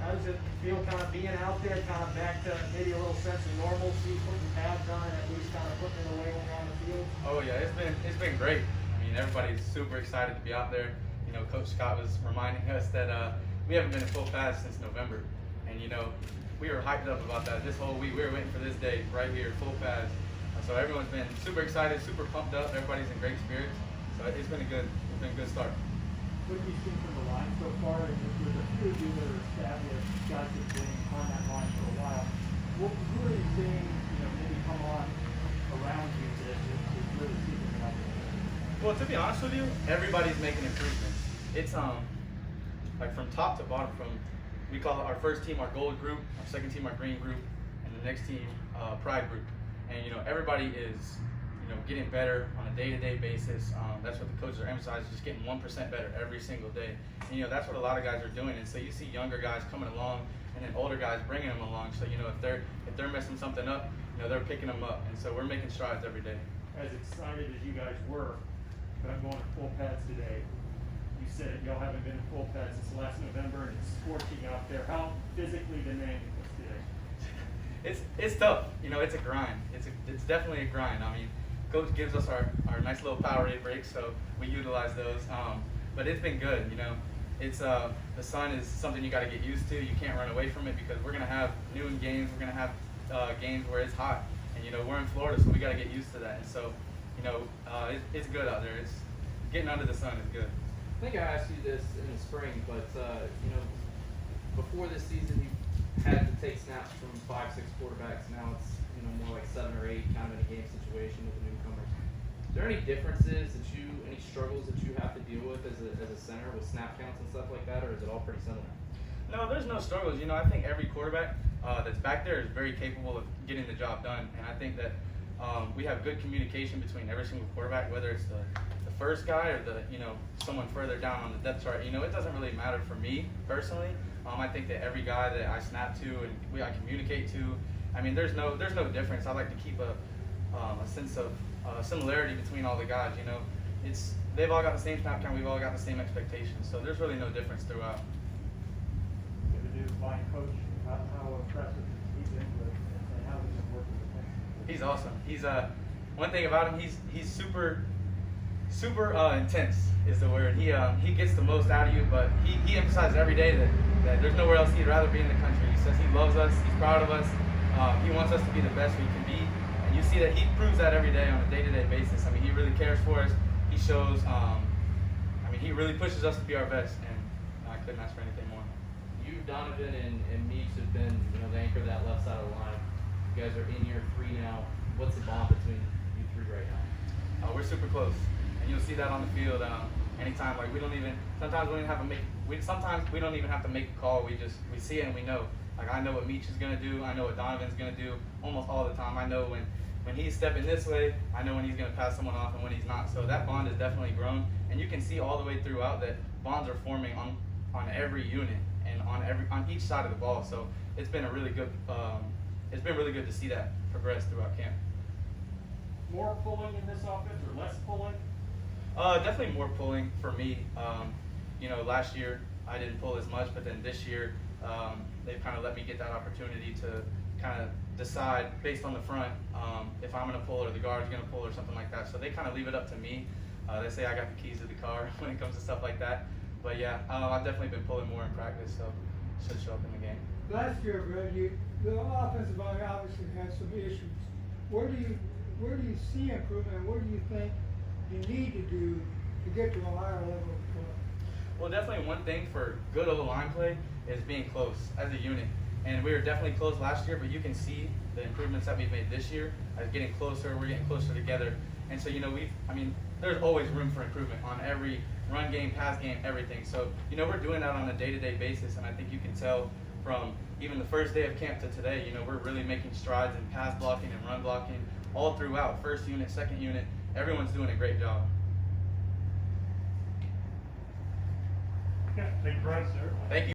How does it feel kind of being out there, kind of back to maybe a little sense of normalcy, putting pads on and at least kind of putting it away when you're on the field? Oh yeah, it's been great. I mean, everybody's super excited to be out there. You know, Coach Scott was reminding us that we haven't been in full pads since November, and you know, we were hyped up about that this whole week. We were waiting for this day right here, full pads. So everyone's been super excited, super pumped up. Everybody's in great spirits. So it's been a good start. What have you seen from the line so far? There's a few of you that are established guys that have been on that line for a while. Who are you seeing, maybe come on around you that is really keeping it up? Well, to be honest with you, everybody's making improvements. It's like from top to bottom. We call our first team our gold group, our second team our green group, and the next team pride group. And everybody is getting better on a day-to-day basis. That's what the coaches are emphasizing, just getting 1% better every single day. And that's what a lot of guys are doing. And so you see younger guys coming along, and then older guys bringing them along. So if they're messing something up, they're picking them up. And so we're making strides every day. As excited as you guys were about going to full pads today, you said y'all haven't been in full pads since last November, and it's scorching out there. How physically demanding was today? It's tough. It's a grind. It's definitely a grind. I mean, Coach gives us our nice little Powerade breaks, so we utilize those. But it's been good. It's the sun is something you got to get used to. You can't run away from it because we're gonna have noon games. We're gonna have games where it's hot, and we're in Florida, so we got to get used to that. And so, it's good out there. It's getting under the sun is good. I think I asked you this in the spring, but before this season, you had to take snaps from 5-6 quarterbacks. Now it's more like 7 or 8, kind of in a game situation with the newcomers. Is there any differences any struggles that you have to deal with as a center with snap counts and stuff like that, or is it all pretty similar? No, there's no struggles. I think every quarterback that's back there is very capable of getting the job done, and I think that we have good communication between every single quarterback, whether it's the first guy or someone further down on the depth chart. It doesn't really matter for me personally. I think that every guy that I snap to and I communicate to, I mean, there's no difference. I like to keep a sense of similarity between all the guys. They've all got the same snap count. We've all got the same expectations. So there's really no difference throughout. You have a new line coach. How impressive he's been with, and how he's been working with him? He's awesome. He's one thing about him. He's super intense is the word. He gets the most out of you, but he emphasizes every day that there's nowhere else he'd rather be in the country. He says he loves us. He's proud of us. He wants us to be the best we can be, and you see that he proves that every day on a day-to-day basis. I mean, he really cares for us. He shows. He really pushes us to be our best, and I couldn't ask for anything more. You, Donovan, and Meach have been the anchor of that left side of the line. You guys are in year 3 now. What's the bond between you 3 right now? We're super close, and you'll see that on the field anytime. Like sometimes we don't even have to make a call. We see it and we know. Like I know what Meach is gonna do. I know what Donovan's gonna do almost all the time. I know when he's stepping this way. I know when he's gonna pass someone off and when he's not. So that bond has definitely grown, and you can see all the way throughout that bonds are forming on every unit and on each side of the ball. So it's been really good to see that progress throughout camp. More pulling in this offense or less pulling? Definitely more pulling for me. Last year I didn't pull as much, but then this year they've kind of let me get that opportunity to kind of decide based on the front if I'm going to pull or the guard's going to pull or something like that. So they kind of leave it up to me. They say I got the keys to the car when it comes to stuff like that. But yeah, I've definitely been pulling more in practice, so it should show up in the game. Last year, Brad, the offensive line obviously had some issues. Where do you see improvement, and what do you think you need to do to get to a higher level of play? Well, definitely one thing for good O-line play is being close as a unit. And we were definitely close last year, but you can see the improvements that we've made this year as getting closer. We're getting closer together. And so, there's always room for improvement on every run game, pass game, everything. So, we're doing that on a day-to-day basis, and I think you can tell from even the first day of camp to today, we're really making strides in pass blocking and run blocking all throughout. First unit, second unit, everyone's doing a great job. Yeah, thank you, Bryce. Thank you.